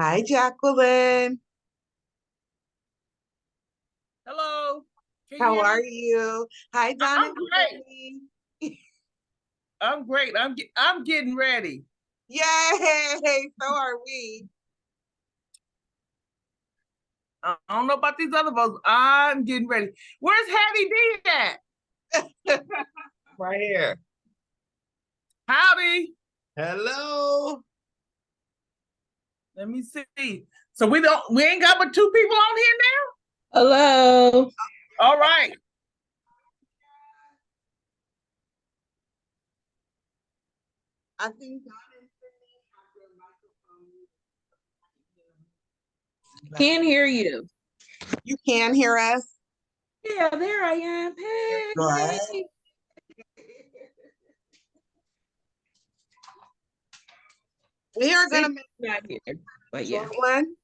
Hi, Jacqueline. Hello. Can you How hear are me? you? Hi, Donna I'm and great. Brittany. I'm great. I'm getting ready. Yay! So are we. I don't know about these other folks. I'm getting ready. Where's Hattie D at? Right here. Howdy. Hello. Let me see. So we ain't got but two people on here Hello. now? All right. I think Donna and Brittany have their microphone. Can't hear you. You can hear us? Yeah, there I am. Go ahead. Hey. We are going to make Not here, but a yeah. short one.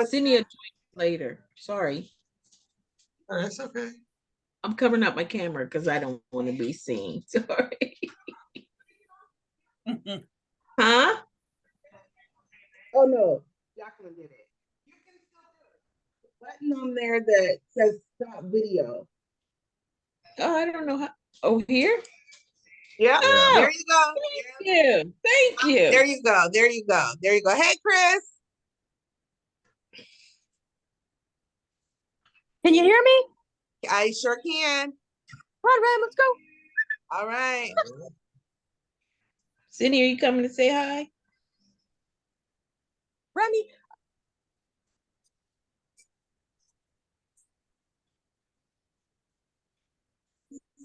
Send you a tweet later. Sorry. Oh, that's okay. I'm covering up my camera because I don't want to be seen. Sorry. Huh? Oh, no. Jacqueline did it. You can still do it. The button on there that says stop video. Oh, I don't know how. Oh, here? Yeah. Yeah. There Oh, you go. thank you. Thank you. There you go. There you go. There you go. Hey, Chris. Can you hear me? I sure can. All right, let's go. All right. Sydney, are you coming to say hi? Remy,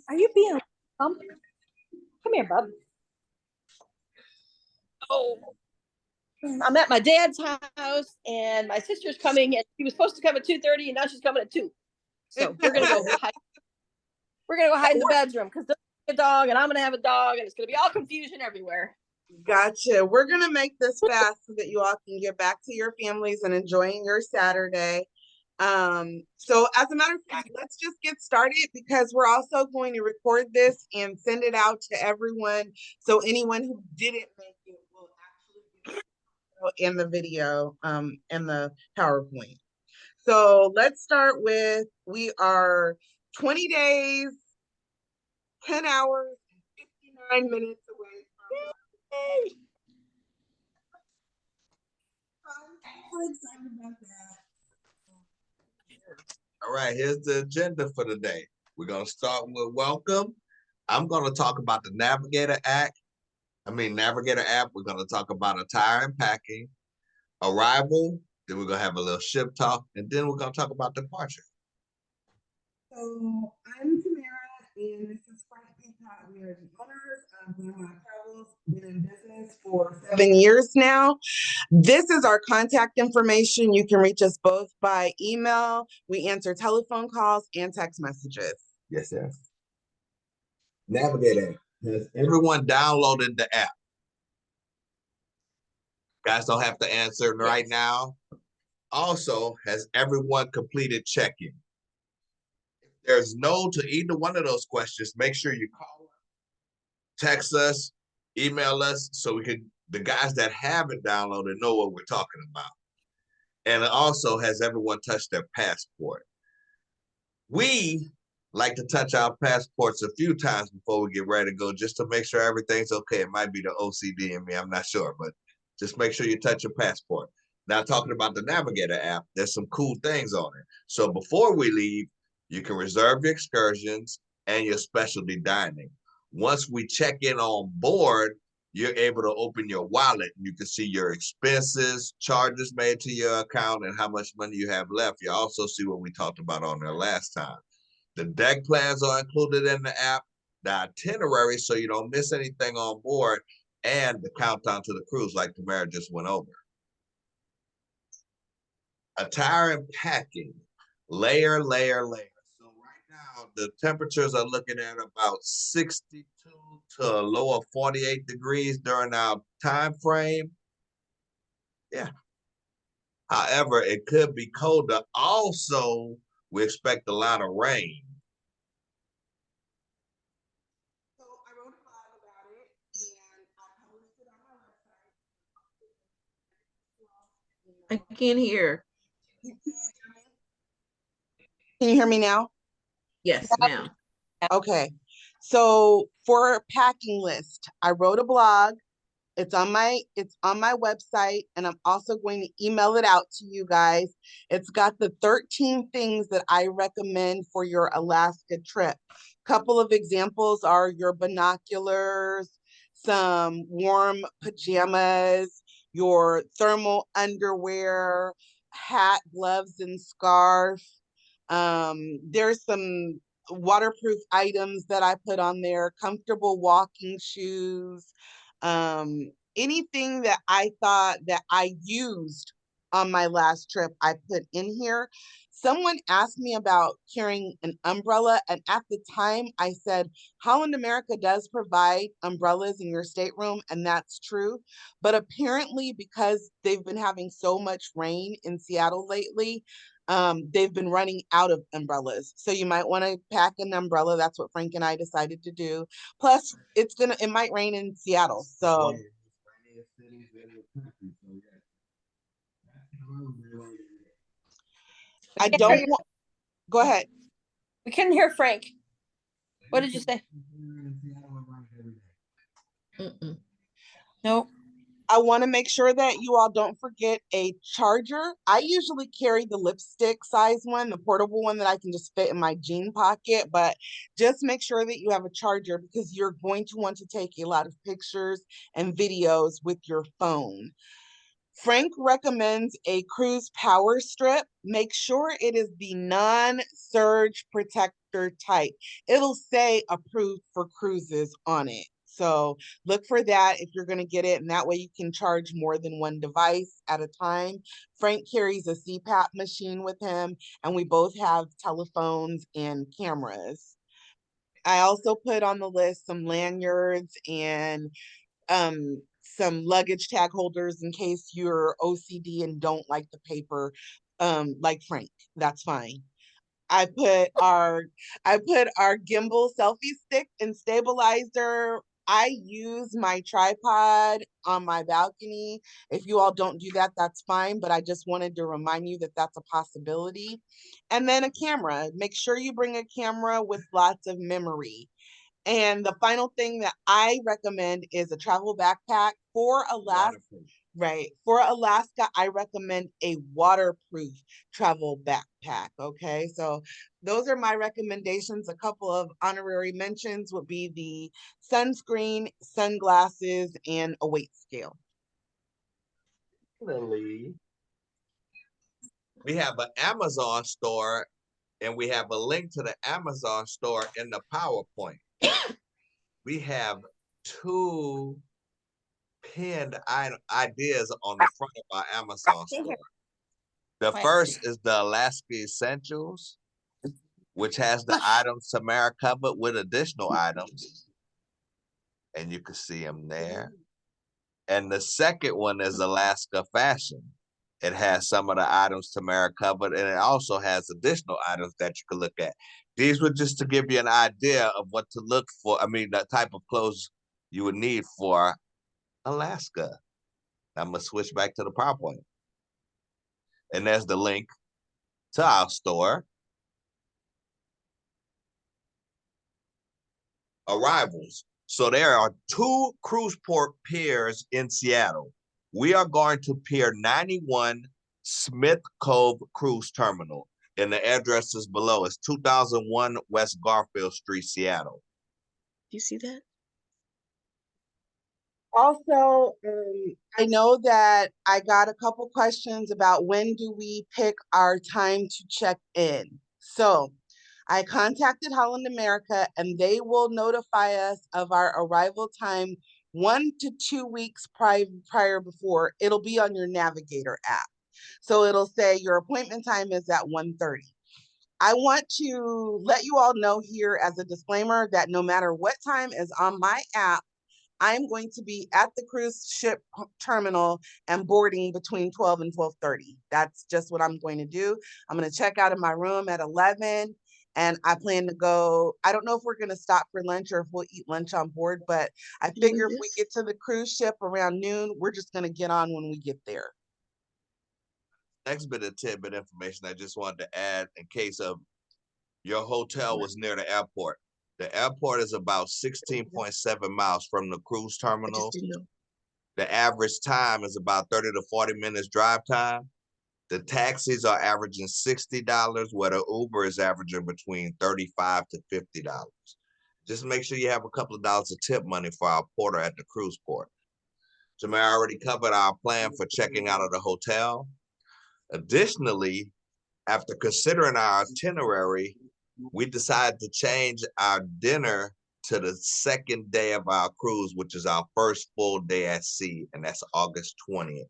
are you being Come here, bub. Oh, I'm at my dad's house, and my sister's coming, and she was supposed to come at 2:30, and now she's coming at 2. So we're gonna go hide. We're gonna go hide in the bedroom because there's a dog, and I'm gonna have a dog, and it's gonna be all confusion everywhere. Gotcha. We're going to make this fast so that you all can get back to your families and enjoying your Saturday. So as a matter of fact, let's just get started because we're also going to record this and send it out to everyone. So anyone who didn't make it will actually get in the video, in the PowerPoint. So let's start with, we are 20 days, 10 hours, and 59 minutes away from. Yay! I'm so excited about that. All right, here's the agenda for the day. We're going to start with welcome. I'm going to talk about the Navigator app. We're going to talk about attire and packing, arrival. Then we're going to have a little ship talk. And then we're going to talk about departure. So I'm Tamara, and this is Frank Peacock. We are the owners of Glenmont Travels. Been in business for 7 years now. This is our contact information. You can reach us both by email. We answer telephone calls and text messages. Yes, yes. Navigator. Has everyone downloaded the app? Guys don't have to answer right now. Also, has everyone completed check-in? If there's no to either one of those questions, make sure you call us, text us, email us, so the guys that haven't downloaded know what we're talking about. And also, has everyone touched their passport? We like to touch our passports a few times before we get ready to go, just to make sure everything's okay. It might be the OCD in me, I'm not sure, but just make sure you touch your passport. Now, talking about the Navigator app, there's some cool things on it. So before we leave, you can reserve your excursions and your specialty dining. Once we check in on board, you're able to open your wallet and you can see your expenses, charges made to your account, and how much money you have left. You also see what we talked about on there last time. The deck plans are included in the app, the itinerary so you don't miss anything on board, and the countdown to the cruise like Tamara just went over. Attire and packing, layer, layer, layer. So right now, the temperatures are looking at about 62 to a low of 48 degrees during our time frame. Yeah. However, it could be colder. Also, we expect a lot of rain. So I wrote a blog about it, and I published it on my website. I can't hear. Can you hear me now? Yes, now. Okay. So for a packing list, I wrote a blog. It's on my website, and I'm also going to email it out to you guys. It's got the 13 things that I recommend for your Alaska trip. Couple of examples are your binoculars, some warm pajamas, your thermal underwear, hat, gloves, and scarf. There's some waterproof items that I put on there, comfortable walking shoes, anything that I thought that I used on my last trip, I put in here. Someone asked me about carrying an umbrella, and at the time I said, Holland America does provide umbrellas in your stateroom, and that's true. But apparently, because they've been having so much rain in Seattle lately, they've been running out of umbrellas. So you might want to pack an umbrella. That's what Frank and I decided to do. Plus, it might rain in Seattle. So I don't want, go ahead. We couldn't hear Frank. What did you say? Mm-mm. No. I want to make sure that you all don't forget a charger. I usually carry the lipstick size one, the portable one that I can just fit in my jean pocket, but just make sure that you have a charger because you're going to want to take a lot of pictures and videos with your phone. Frank recommends a cruise power strip. Make sure it is the non-surge protector type. It'll say approved for cruises on it. So look for that if you're going to get it, and that way you can charge more than one device at a time. Frank carries a CPAP machine with him, and we both have telephones and cameras. I also put on the list some lanyards and some luggage tag holders in case you're OCD and don't like the paper, like Frank. That's fine. I put our gimbal selfie stick and stabilizer. I use my tripod on my balcony. If you all don't do that, that's fine, but I just wanted to remind you that that's a possibility. And then a camera. Make sure you bring a camera with lots of memory. And the final thing that I recommend is a travel backpack for Alaska. Right. For Alaska, I recommend a waterproof travel backpack. Okay. So those are my recommendations. A couple of honorary mentions would be the sunscreen, sunglasses, and a weight scale. We have an Amazon store, and we have a link to the Amazon store in the PowerPoint. We have two pinned ideas on the front of our Amazon store. The first is the Alaska Essentials, which has the items Tamara covered with additional items. And you can see them there. And the second one is Alaska Fashion. It has some of the items Tamara covered, and it also has additional items that you can look at. These were just to give you an idea of what to look for. I mean, the type of clothes you would need for Alaska. I'm gonna switch back to the PowerPoint. And there's the link to our store. Arrivals. So there are 2 cruise port piers in Seattle. We are going to Pier 91 Smith Cove Cruise Terminal, and the address is below. It's 2001 West Garfield Street, Seattle. Do you see that? Also, I know that I got a couple questions about when do we pick our time to check in. So I contacted Holland America, and they will notify us of our arrival time 1 to 2 weeks prior before. It'll be on your Navigator app. So it'll say your appointment time is at 1:30. I want to let you all know here as a disclaimer that no matter what time is on my app, I'm going to be at the cruise ship terminal and boarding between 12 and 12:30. That's just what I'm going to do. I'm going to check out of my room at 11, and I plan to go. I don't know if we're going to stop for lunch or if we'll eat lunch on board, but I figure if we get to the cruise ship around noon, we're just going to get on when we get there. Next bit of tidbit information I just wanted to add in case of your hotel was near the airport. The airport is about 16.7 miles from the cruise I terminal. just didn't know. The average time is about 30 to 40 minutes drive time. The taxis are averaging $60, where the Uber is averaging between $35 to $50. Just make sure you have a couple of dollars of tip money for our porter at the cruise port. Jamar already covered our plan for checking out of the hotel. Additionally, after considering our itinerary, we decided to change our dinner to the second day of our cruise, which is our first full day at sea, and that's August 20th.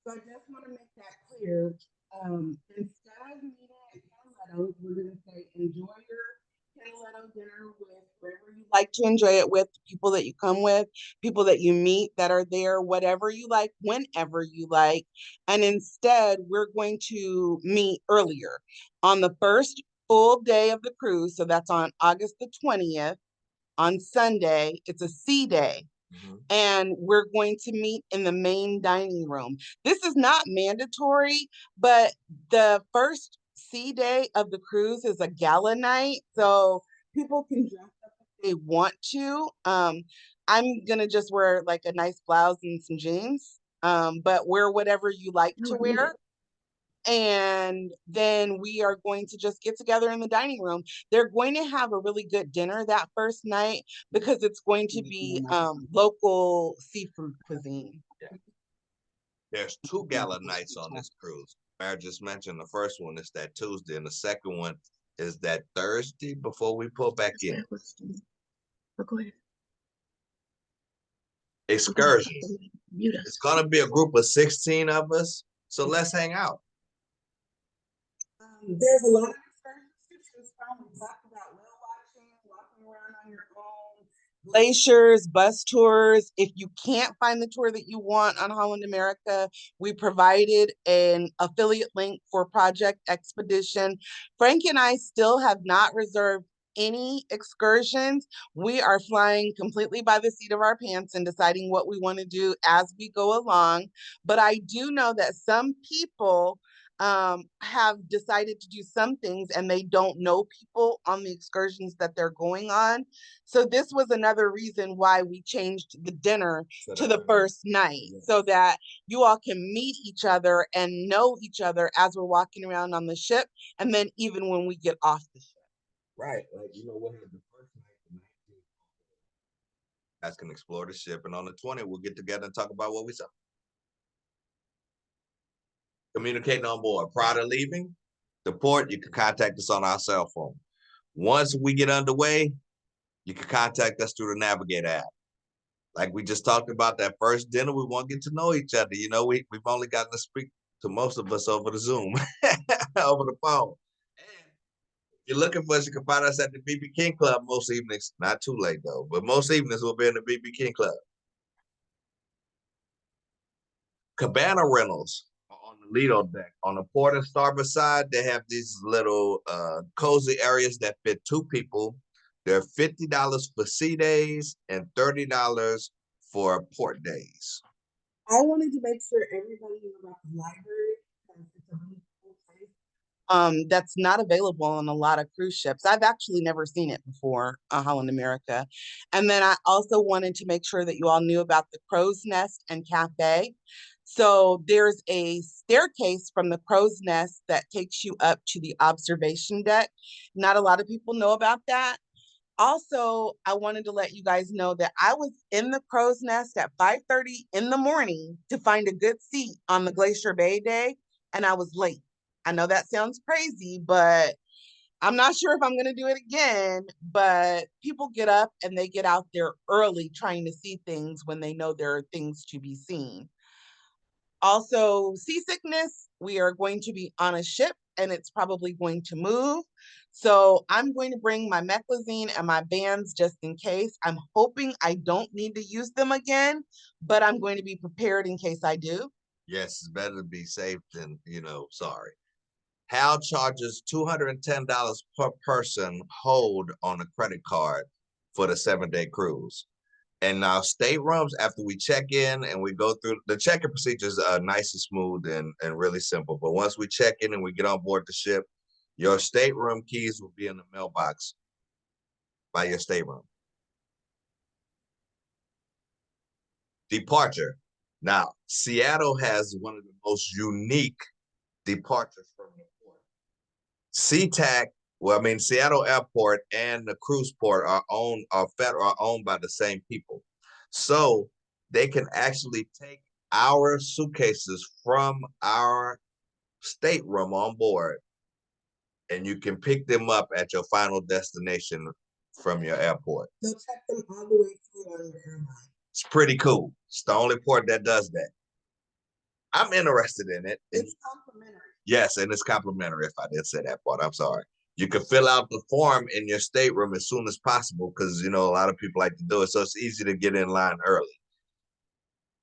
So I just want to make that clear. Instead of meeting at Canaletto's, we're going to say enjoy your Canaletto dinner with whoever you like to enjoy it with, people that you come with, people that you meet that are there, whatever you like, whenever you like. And instead, we're going to meet earlier on the first full day of the cruise. So that's on August the 20th. On Sunday, it's a sea day. And we're going to meet in the main dining room. This is not mandatory, but the first sea day of the cruise is a gala night. So people can dress up if they want to. I'm gonna just wear like a nice blouse and some jeans, but wear whatever you like to wear. And then we are going to just get together in the dining room. They're going to have a really good dinner that first night because it's going to be local seafood cuisine. There's 2 gala nights on this cruise. I just mentioned the first one is that Tuesday, and the second one is that Thursday before we pull back in. But go ahead. Excursions. It's gonna be a group of 16 of us, so let's hang out. There's a lot of excursions to choose from. We talked about whale watching, walking around on your own, glaciers, bus tours. If you can't find the tour that you want on Holland America, we provided an affiliate link for Project Expedition. Frank and I still have not reserved any excursions. We are flying completely by the seat of our pants and deciding what we want to do as we go along. But I do know that some people have decided to do some things and they don't know people on the excursions that they're going on. So this was another reason why we changed the dinner to the first night, so that you all can meet each other and know each other as we're walking around on the ship, and then even when we get off the ship. Right, like we'll have the first night, the 19th. Guys can explore the ship, and on the 20th, we'll get together and talk about what we saw. Communicating on board. Prior to leaving the port, you can contact us on our cell phone. Once we get underway, you can contact us through the Navigator app. Like we just talked about that first dinner, we want to get to know each other. We've only gotten to speak to most of us over the Zoom, over the phone. And if you're looking for us, you can find us at the BB King Club most evenings. Not too late though, but most evenings we'll be in the BB King Club. Cabana rentals on the Lido deck. On the port and starboard side, they have these little cozy areas that fit 2 people. They're $50 for sea days and $30 for port days. I wanted to make sure everybody knew about the library because it's a really cool place. That's not available on a lot of cruise ships. I've actually never seen it before on Holland America. And then I also wanted to make sure that you all knew about the Crow's Nest and Cafe. So there's a staircase from the Crow's Nest that takes you up to the observation deck. Not a lot of people know about that. Also, I wanted to let you guys know that I was in the Crow's Nest at 5:30 in the morning to find a good seat on the Glacier Bay day, and I was late. I know that sounds crazy, but I'm not sure if I'm going to do it again. But people get up and they get out there early trying to see things when they know there are things to be seen. Also, seasickness, we are going to be on a ship and it's probably going to move. So I'm going to bring my Meclizine and my bands just in case. I'm hoping I don't need to use them again, but I'm going to be prepared in case I do. Yes, it's better to be safe than, sorry. HAL charges $210 per person hold on a credit card for the 7-day cruise. And now staterooms, after we check in and we go through the check-in procedures are nice and smooth and really simple. But once we check in and we get on board the ship, your stateroom keys will be in the mailbox by your stateroom. Departure. Now, Seattle has one of the most unique departures from the port. SeaTac, Seattle Airport and the cruise port are owned by the same people. So they can actually take our suitcases from our stateroom on board and you can pick them up at your final destination from your airport. They'll check them all the way through on your airline. It's pretty cool. It's the only port that does that. I'm interested in it. It's complimentary. Yes, and it's complimentary. If I did say that part, I'm sorry. You can fill out the form in your stateroom as soon as possible because, a lot of people like to do it. So it's easy to get in line early.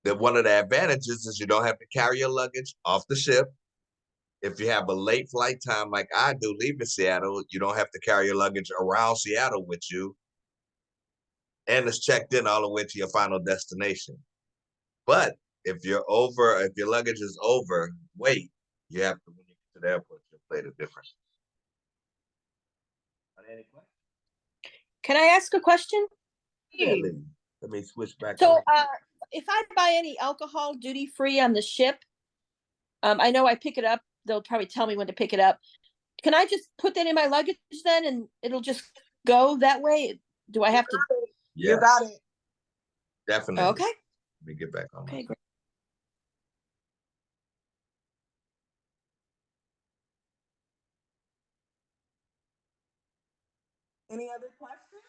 One of the advantages is you don't have to carry your luggage off the ship. If you have a late flight time like I do leaving Seattle, you don't have to carry your luggage around Seattle with you. And it's checked in all the way to your final destination. But if your luggage is overweight, you have to, when you get to the airport, you'll play the difference. Any questions? Can I ask a question? Really? Let me switch back. So, if I buy any alcohol duty free on the ship, I know I pick it up. They'll probably tell me when to pick it up. Can I just put that in my luggage then, and it'll just go that way? Do I have to? Yes, You got it. definitely. Okay. Let me get back on. Okay, great. Any other questions?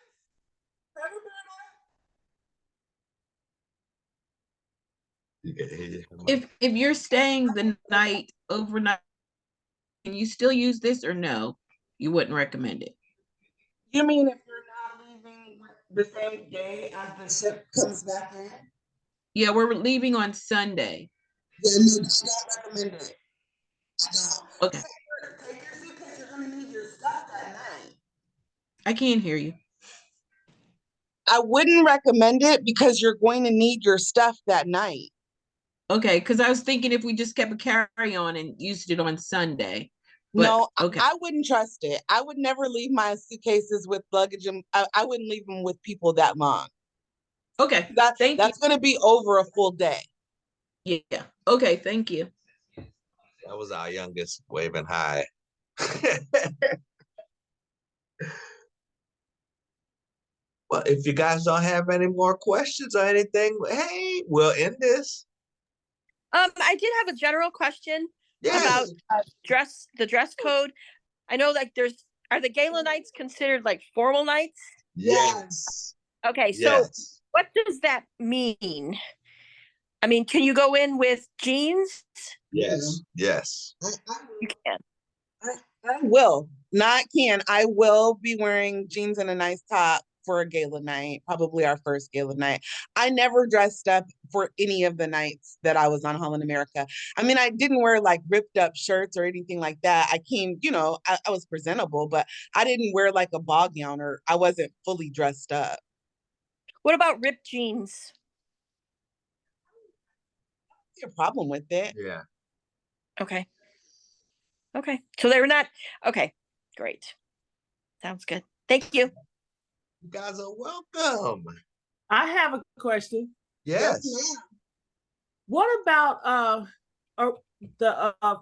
You can hear you. If you're staying the night overnight, can you still use this or no? You wouldn't recommend it. You mean if you're not leaving the same day as the ship comes back in? Yeah, we're leaving on Sunday. Yeah, no, I don't recommend it. I don't. Okay, Take your suitcase, you're gonna need your stuff that night. I can't hear you. I wouldn't recommend it because you're going to need your stuff that night. Okay, because I was thinking if we just kept a carry-on and used it on Sunday. But, No, okay. I wouldn't trust it. I would never leave my suitcases with luggage, and I wouldn't leave them with people that long. Okay, That's thank going to be over a full day. you. Yeah, okay, thank you. That was our youngest waving hi. Well, if you guys don't have any more questions or anything, hey, we'll end this. I did have a general question Yes. about the dress code. I know are the gala nights considered like formal nights? Yes. Okay, so Yes. what does that mean? I mean, can you go in with jeans? Yes. Yes. You can. I will. Not can. I will be wearing jeans and a nice top for a gala night, probably our first gala night. I never dressed up for any of the nights that I was on Holland America. I mean, I didn't wear like ripped up shirts or anything like that. I came, I was presentable, but I didn't wear like a ball gown or I wasn't fully dressed up. What about ripped jeans? A problem with it. Yeah. Okay. Okay. So they were not, okay, great. Sounds good. Thank you. You guys are welcome. I have a question. Yes. What about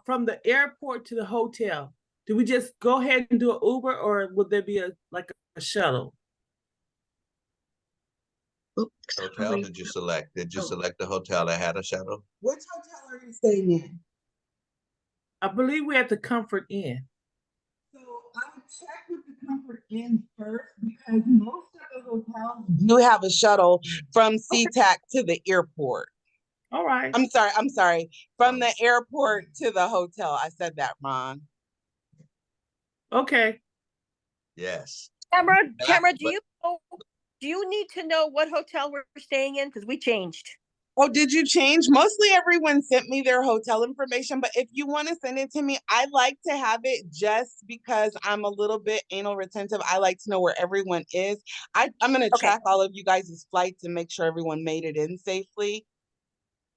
from the airport to the hotel? Do we just go ahead and do an Uber, or would there be a shuttle? Hotel did you select? Did you select the hotel that had a shuttle? Which hotel are you staying in? I believe we're at the Comfort Inn. So I would check with the Comfort Inn first because most of the hotels do have a shuttle from SeaTac to the airport. All right. I'm sorry. From the airport to the hotel. I said that wrong. Okay. Yes. Tamara, do you need to know what hotel we're staying in? Because we changed. Oh, did you change? Mostly everyone sent me their hotel information, but if you want to send it to me, I like to have it just because I'm a little bit anal retentive. I like to know where everyone is. I'm going to Okay. track all of you guys' flights and make sure everyone made it in safely.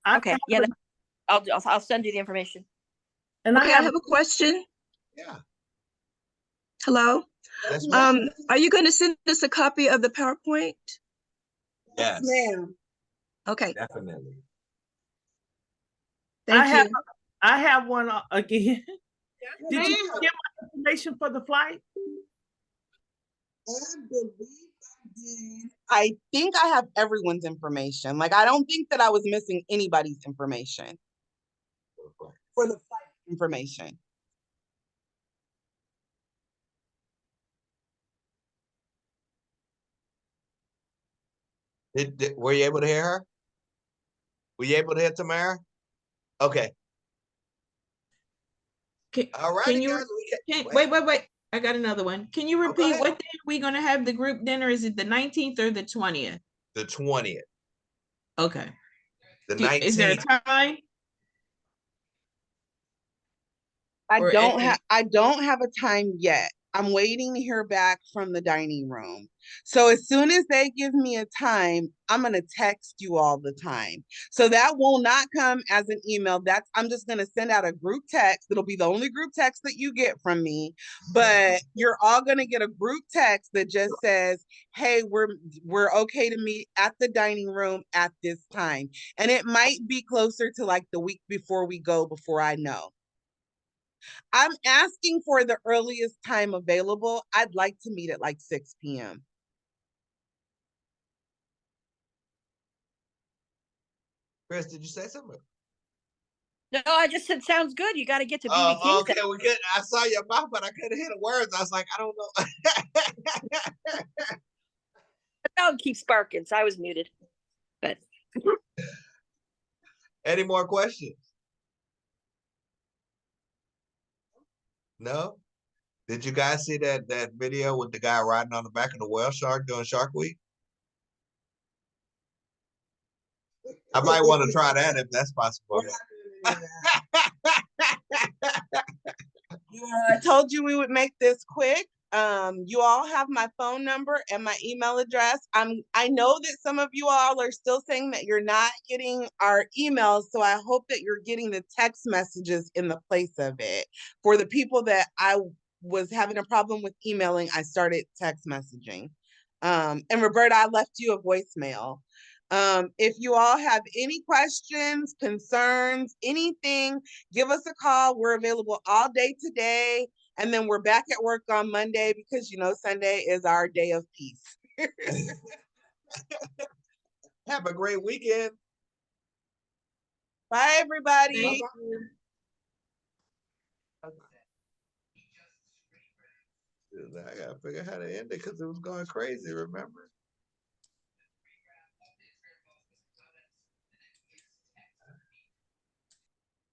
I Okay, have yeah, a- I'll send you the information. And I Okay, I have, have a question. Yeah. Hello. Yes, ma'am. Are you going to send us a copy of the PowerPoint? Yes, Ma'am. Okay, definitely. thank have- you. I have one again. Did you Ma'am. get my information for the flight? I believe I did. I think I have everyone's information. Like, I don't think that I was missing anybody's information for the flight information. Were you able to hear her? Were you able to hear Tamara? Okay. All right, Can you, guys. wait, I got another one. Can you go repeat ahead. what day are we gonna have the group dinner? Is it the 19th or the 20th? The 20th, Okay. the Is there a 19th. time? I Or don't at have I don't have a time yet. I'm waiting to hear back from the dining room. So as soon as they give me a time, I'm gonna text you all the time. So that will not come as an email. I'm just gonna send out a group text. It'll be the only group text that you get from me. But you're all gonna get a group text that just says, "Hey, we're okay to meet at the dining room at this time." And it might be closer to like the week before we go before I know. I'm asking for the earliest time available. I'd like to meet at like 6 p.m. Chris, did you say something? No, I just said sounds good. You got to get to BB Oh, King. okay. We good. I saw your mouth, but I couldn't hear the words. I was like, I don't know. The dog keeps barking, so I was muted. But Any more questions? No? Did you guys see that video with the guy riding on the back of the whale shark during Shark Week? I might want to try that if that's possible. I told you we would make this quick. You all have my phone number and my email address. I know that some of you all are still saying that you're not getting our emails, so I hope that you're getting the text messages in the place of it. For the people that I was having a problem with emailing, I started text messaging. And Roberta, I left you a voicemail. If you all have any questions, concerns, anything, give us a call. We're available all day today. And then we're back at work on Monday because, Sunday is our day of peace. Have a great weekend. Bye, everybody. Thank you. I gotta figure out how to end it because it was going crazy, remember?